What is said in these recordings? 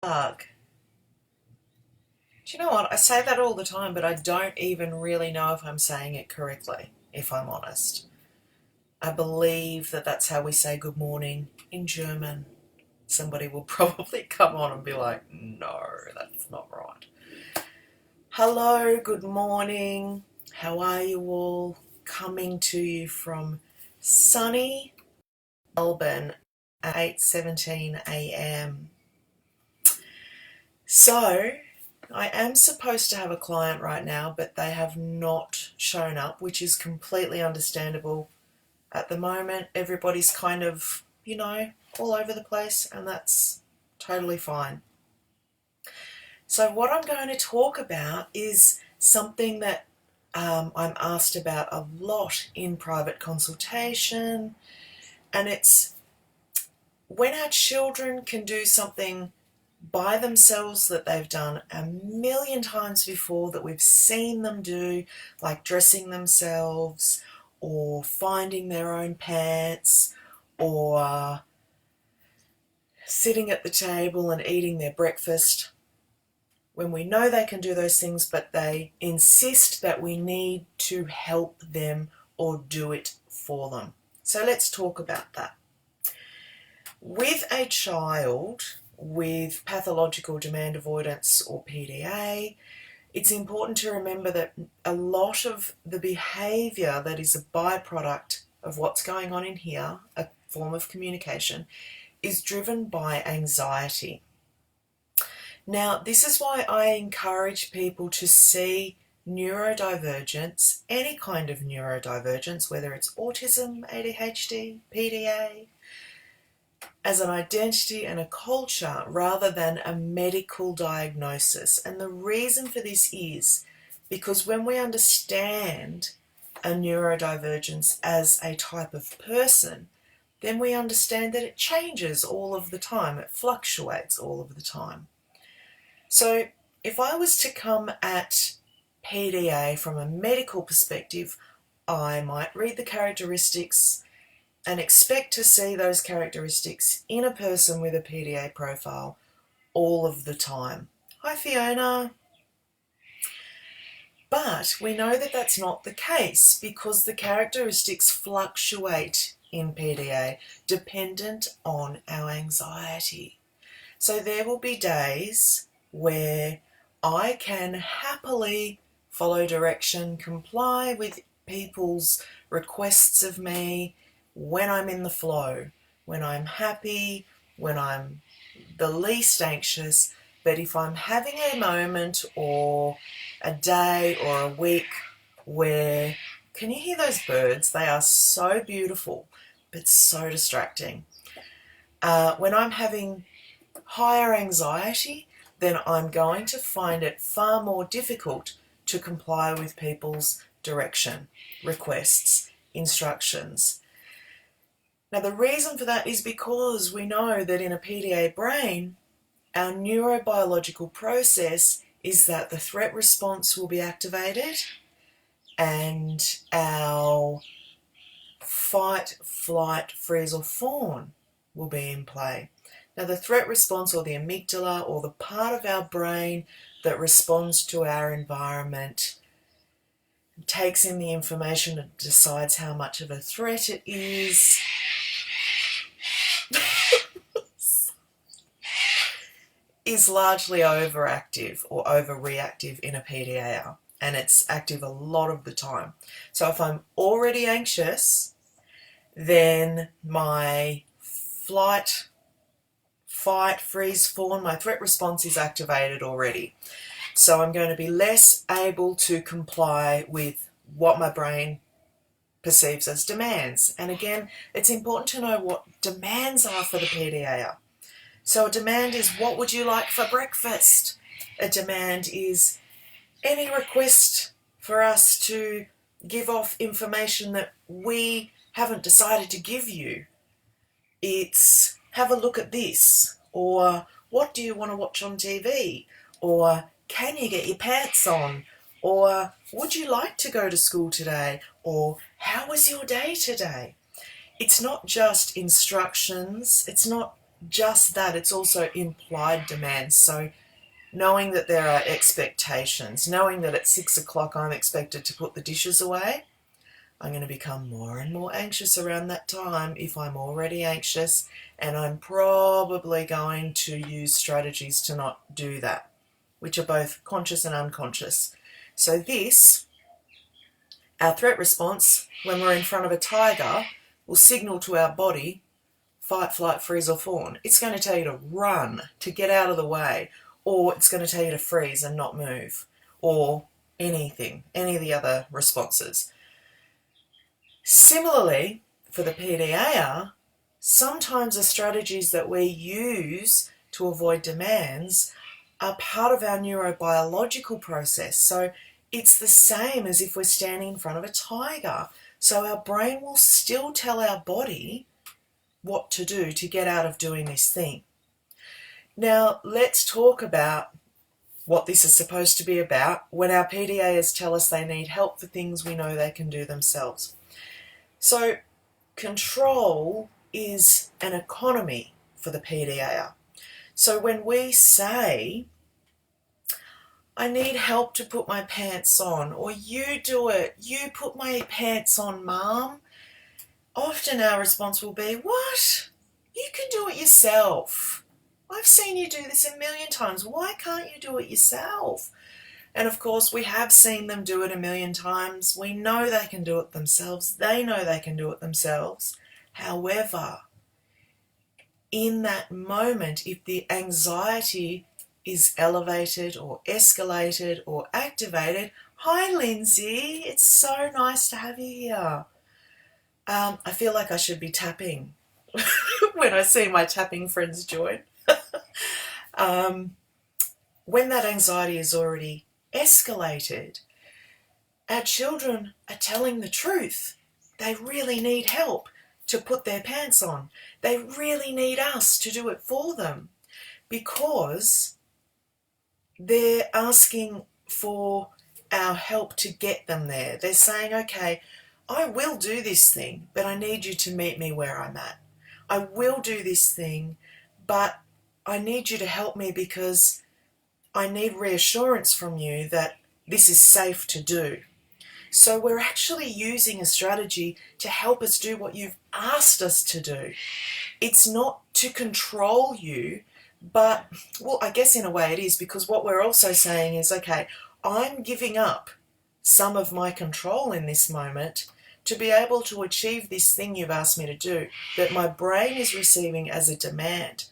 Bug. Do you know what? I say that all the time, but I don't even really know if I'm saying it correctly, if I'm honest. I believe that that's how we say good morning in German. Somebody will probably come on and be like, no, that's not right. Hello, good morning. How are you all? Coming to you from sunny Melbourne at 8:17 a.m. So, I am supposed to have a client right now, but they have not shown up, which is completely understandable. At the moment, everybody's kind of, all over the place, and that's totally fine. So what I'm going to talk about is something that I'm asked about a lot in private consultation, and it's when our children can do something by themselves that they've done a million times before, that we've seen them do, like dressing themselves or finding their own pants or sitting at the table and eating their breakfast. When we know they can do those things, but they insist that we need to help them or do it for them. So let's talk about that. With a child with pathological demand avoidance or PDA, it's important to remember that a lot of the behaviour that is a byproduct of what's going on in here, a form of communication, is driven by anxiety. Now, this is why I encourage people to see neurodivergence, any kind of neurodivergence, whether it's autism, ADHD, PDA, as an identity and a culture rather than a medical diagnosis. And the reason for this is because when we understand a neurodivergence as a type of person, then we understand that it changes all of the time, it fluctuates all of the time. So if I was to come at PDA from a medical perspective, I might read the characteristics and expect to see those characteristics in a person with a PDA profile all of the time. Hi Fiona. But we know that that's not the case because the characteristics fluctuate in PDA dependent on our anxiety. So there will be days where I can happily follow direction, comply with people's requests of me when I'm in the flow, when I'm happy, when I'm the least anxious. But if I'm having a moment or a day or a week where, can you hear those birds? They are so beautiful, but so distracting. When I'm having higher anxiety, then I'm going to find it far more difficult to comply with people's direction, requests, instructions. Now, the reason for that is because we know that in a PDA brain, our neurobiological process is that the threat response will be activated and our fight, flight, freeze or fawn will be in play. Now, the threat response, or the amygdala, or the part of our brain that responds to our environment, takes in the information and decides how much of a threat it is, is largely overactive or overreactive in a PDA, and it's active a lot of the time. So if I'm already anxious, then my flight, fight, freeze, fawn, my threat response is activated already. So I'm going to be less able to comply with what my brain perceives as demands. And again, it's important to know what demands are for the PDA. So a demand is, what would you like for breakfast? A demand is any request for us to give off information that we haven't decided to give you. It's, have a look at this, or what do you want to watch on TV, or can you get your pants on, or would you like to go to school today, or how was your day today? It's not just instructions, it's not just that, it's also implied demands. So knowing that there are expectations, knowing that at 6 o'clock I'm expected to put the dishes away, I'm going to become more and more anxious around that time if I'm already anxious, and I'm probably going to use strategies to not do that, which are both conscious and unconscious. So this, our threat response, when we're in front of a tiger, will signal to our body, fight, flight, freeze or fawn. It's going to tell you to run, to get out of the way, or it's going to tell you to freeze and not move, or anything, any of the other responses. Similarly, for the PDAer, sometimes the strategies that we use to avoid demands are part of our neurobiological process. So it's the same as if we're standing in front of a tiger. So our brain will still tell our body what to do to get out of doing this thing. Now, let's talk about what this is supposed to be about when our PDAers tell us they need help for things we know they can do themselves. So control is an economy for the PDAer. So when we say, I need help to put my pants on, or you do it, you put my pants on, Mum, often our response will be, what? You can do it yourself. I've seen you do this a million times. Why can't you do it yourself? And of course, we have seen them do it a million times. We know they can do it themselves. They know they can do it themselves. However, in that moment, if the anxiety is elevated or escalated or activated, hi Lindsay, it's so nice to have you here. I feel like I should be tapping when I see my tapping friends join. When that anxiety is already escalated, our children are telling the truth. They really need help to put their pants on. They really need us to do it for them because they're asking for our help to get them there. They're saying, okay, I will do this thing, but I need you to meet me where I'm at. I will do this thing, but I need you to help me because I need reassurance from you that this is safe to do. So we're actually using a strategy to help us do what you've asked us to do. It's not to control you, but, well, I guess in a way it is, because what we're also saying is, okay, I'm giving up some of my control in this moment to be able to achieve this thing you've asked me to do, that my brain is receiving as a demand.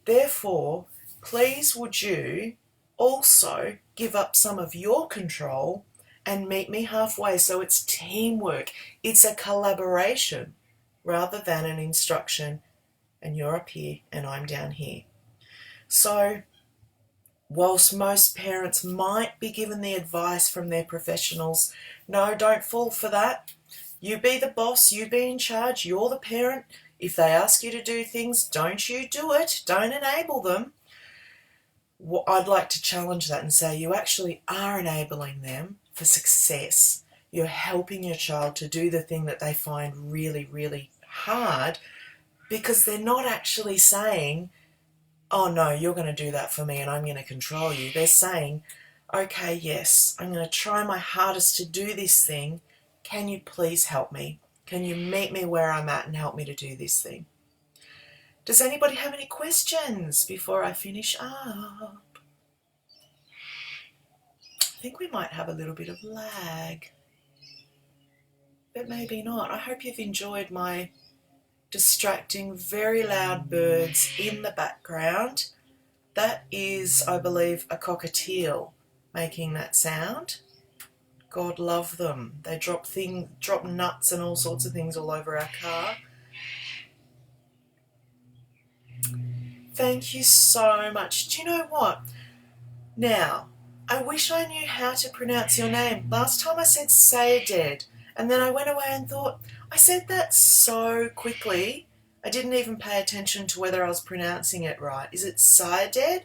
Therefore, please would you also give up some of your control and meet me halfway. So it's teamwork. It's a collaboration rather than an instruction, and you're up here and I'm down here. So whilst most parents might be given the advice from their professionals, no, don't fall for that. You be the boss, you be in charge, you're the parent. If they ask you to do things, don't you do it. Don't enable them. I'd like to challenge that and say you actually are enabling them for success. You're helping your child to do the thing that they find really, really hard, because they're not actually saying, oh no, you're going to do that for me and I'm going to control you. They're saying, okay, yes, I'm going to try my hardest to do this thing. Can you please help me? Can you meet me where I'm at and help me to do this thing? Does anybody have any questions before I finish up? I think we might have a little bit of lag, but maybe not. I hope you've enjoyed my distracting, very loud birds in the background. That is, I believe, a cockatiel making that sound. God love them. They drop nuts and all sorts of things all over our car. Thank you so much. Do you know what? Now, I wish I knew how to pronounce your name. Last time I said Sayeded, and then I went away and thought, I said that so quickly, I didn't even pay attention to whether I was pronouncing it right. Is it Sayeded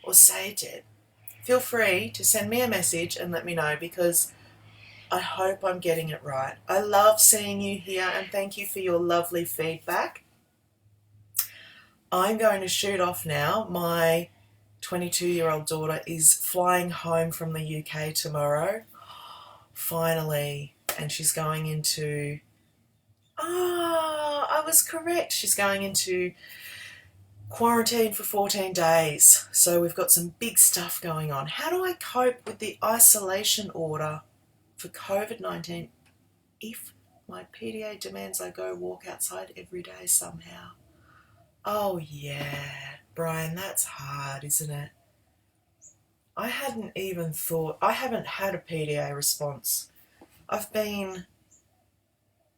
or Sayeded? Feel free to send me a message and let me know, because I hope I'm getting it right. I love seeing you here, and thank you for your lovely feedback. I'm going to shoot off now. My 22-year-old daughter is flying home from the UK tomorrow, finally, and she's going into, I was correct, she's going into quarantine for 14 days. So we've got some big stuff going on. How do I cope with the isolation order for COVID-19 if my PDA demands I go walk outside every day somehow? Oh yeah, Brian, that's hard, isn't it? I hadn't even thought, I haven't had a PDA response. I've been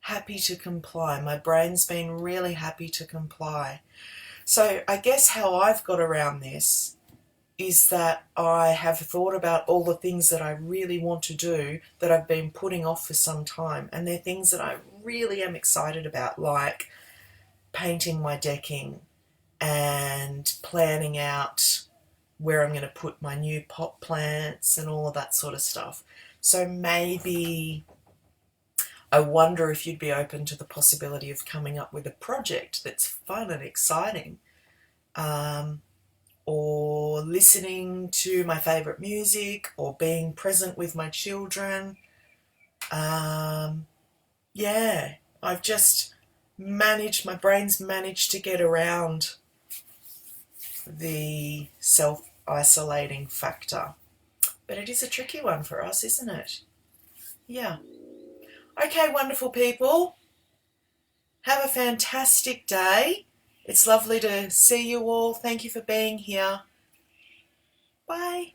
happy to comply. My brain's been really happy to comply. So I guess how I've got around this is that I have thought about all the things that I really want to do that I've been putting off for some time. And they're things that I really am excited about, like painting my decking and planning out where I'm going to put my new pot plants and all of that sort of stuff. So maybe I wonder if you'd be open to the possibility of coming up with a project that's fun and exciting, or listening to my favourite music, or being present with my children. Yeah, I've just my brain's managed to get around the self-isolating factor. But it is a tricky one for us, isn't it? Yeah. Okay, wonderful people. Have a fantastic day. It's lovely to see you all. Thank you for being here. Bye.